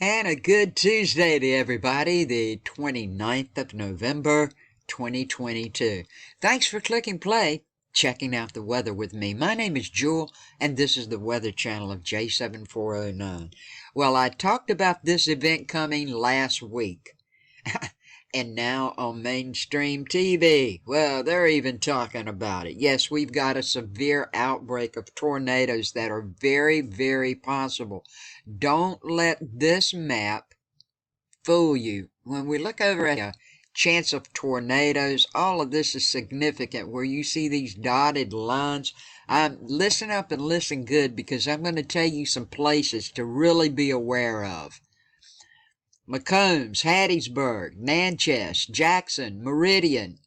And a good Tuesday to everybody, the 29th of November, 2022. Thanks for clicking play, checking out the weather with me. My name is Jewel, and this is the Weather Channel of J7409. Well, I talked about this event coming last week. And now on mainstream TV, well, they're even talking about it. Yes, we've got a severe outbreak of tornadoes that are very, very possible. Don't let this map fool you. When we look over at a chance of tornadoes, all of this is significant. Where you see these dotted lines, listen up and listen good, because I'm going to tell you some places to really be aware of. McCombs, Hattiesburg, Natchez, Jackson, Meridian,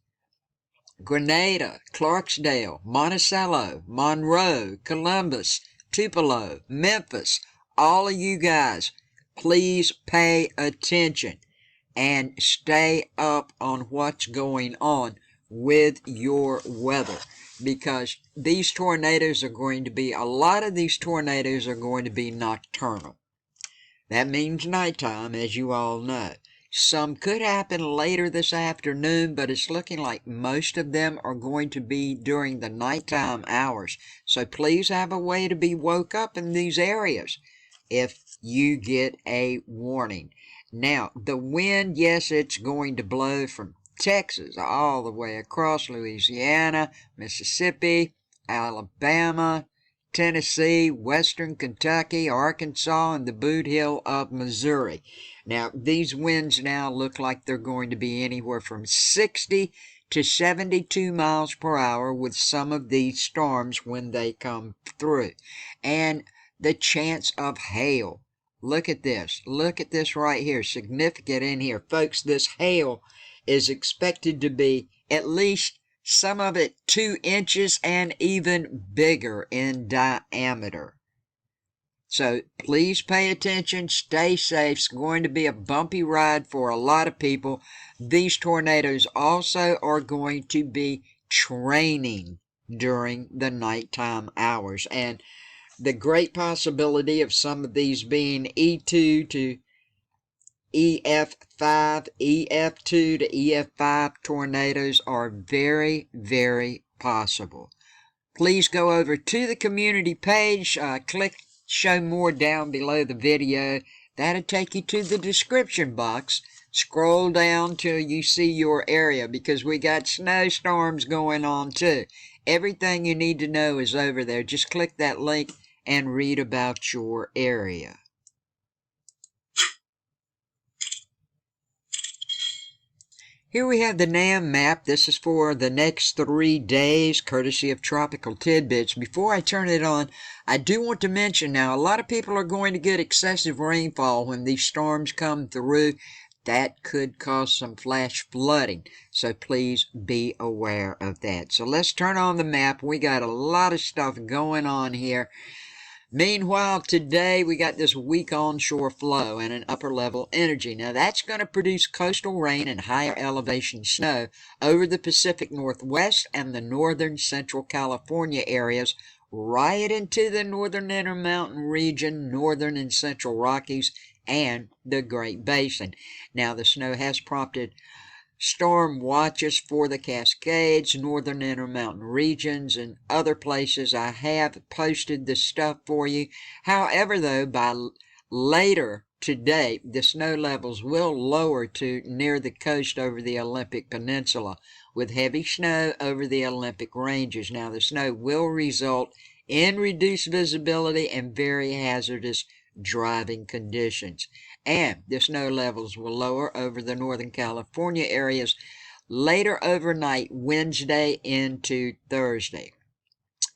Grenada, Clarksdale, Monticello, Monroe, Columbus, Tupelo, Memphis. All of you guys, please pay attention and stay up on what's going on with your weather, because these tornadoes are going to be, a lot of these tornadoes are going to be nocturnal. That means nighttime, as you all know. Some could happen later this afternoon, but it's looking like most of them are going to be during the nighttime hours. So please have a way to be woke up in these areas if you get a warning. Now, the wind, yes, it's going to blow from Texas all the way across Louisiana, Mississippi, Alabama, Tennessee, Western Kentucky, Arkansas, and the Boot Heel of Missouri. Now, these winds now look like they're going to be anywhere from 60 to 72 miles per hour with some of these storms when they come through. And the chance of hail. Look at this. Look at this right here. Significant in here. Folks, this hail is expected to be at least some of it 2 inches and even bigger in diameter. So please pay attention, stay safe. It's going to be a bumpy ride for a lot of people. These tornadoes also are going to be training during the nighttime hours. And the great possibility of some of these being E2 to EF5, EF2 to EF5 tornadoes are very, very possible. Please go over to the community page, click show more down below the video. That'll take you to the description box. Scroll down till you see your area, because we got snowstorms going on too. Everything you need to know is over there. Just click that link and read about your area. Here we have the NAM map. This is for the next 3 days, courtesy of Tropical Tidbits. Before I turn it on, I do want to mention now, a lot of people are going to get excessive rainfall when these storms come through. That could cause some flash flooding, so please be aware of that. So let's turn on the map. We got a lot of stuff going on here. Meanwhile, today we got this weak onshore flow and an upper level energy. Now that's going to produce coastal rain and higher elevation snow over the Pacific Northwest and the northern central California areas, right into the northern Intermountain region, northern and central Rockies, and the Great Basin. Now the snow has prompted storm watches for the Cascades, northern Intermountain regions, and other places. I have posted this stuff for you. However, though, by later today, the snow levels will lower to near the coast over the Olympic Peninsula, with heavy snow over the Olympic ranges. Now, the snow will result in reduced visibility and very hazardous driving conditions. And the snow levels will lower over the Northern California areas later overnight, Wednesday into Thursday.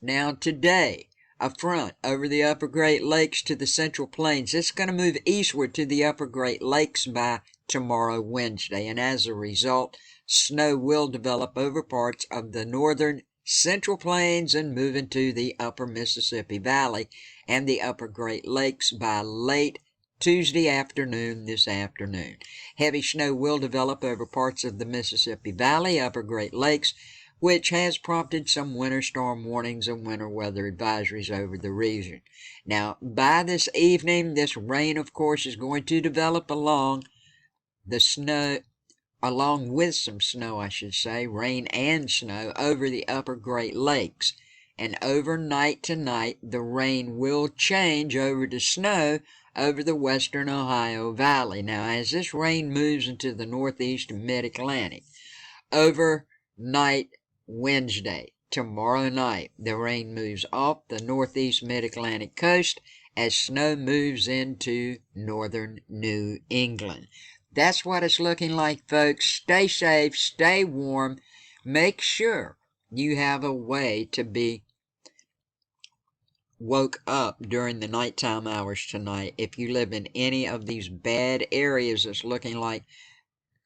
Now today, a front over the upper Great Lakes to the Central Plains. It's going to move eastward to the upper Great Lakes by tomorrow, Wednesday. And as a result, snow will develop over parts of the northern Central Plains and move into the upper Mississippi Valley and the upper Great Lakes by late Tuesday afternoon this afternoon. Heavy snow will develop over parts of the Mississippi Valley, upper Great Lakes, which has prompted some winter storm warnings and winter weather advisories over the region. Now, by this evening, this rain, of course, is going to develop along with some snow, I should say, rain and snow over the upper Great Lakes. And overnight tonight, the rain will change over to snow over the western Ohio Valley. Now, as this rain moves into the northeast and mid-Atlantic, overnight Wednesday, tomorrow night, the rain moves off the northeast mid-Atlantic coast as snow moves into northern New England. That's what it's looking like, folks. Stay safe, stay warm. Make sure you have a way to be woke up during the nighttime hours tonight. If you live in any of these bad areas, it's looking like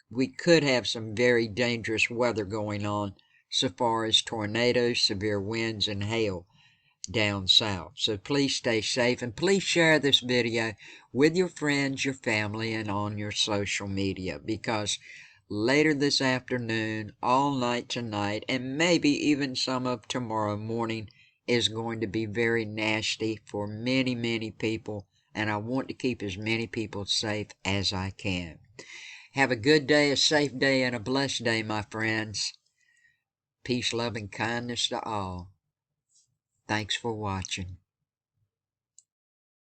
we could have some very dangerous weather going on so far as tornadoes, severe winds, and hail down south. So please stay safe, and please share this video with your friends, your family, and on your social media, because later this afternoon, all night tonight, and maybe even some of tomorrow morning is going to be very nasty for many, many people, and I want to keep as many people safe as I can. Have a good day, a safe day, and a blessed day, my friends. Peace, love, and kindness to all. Thanks for watching.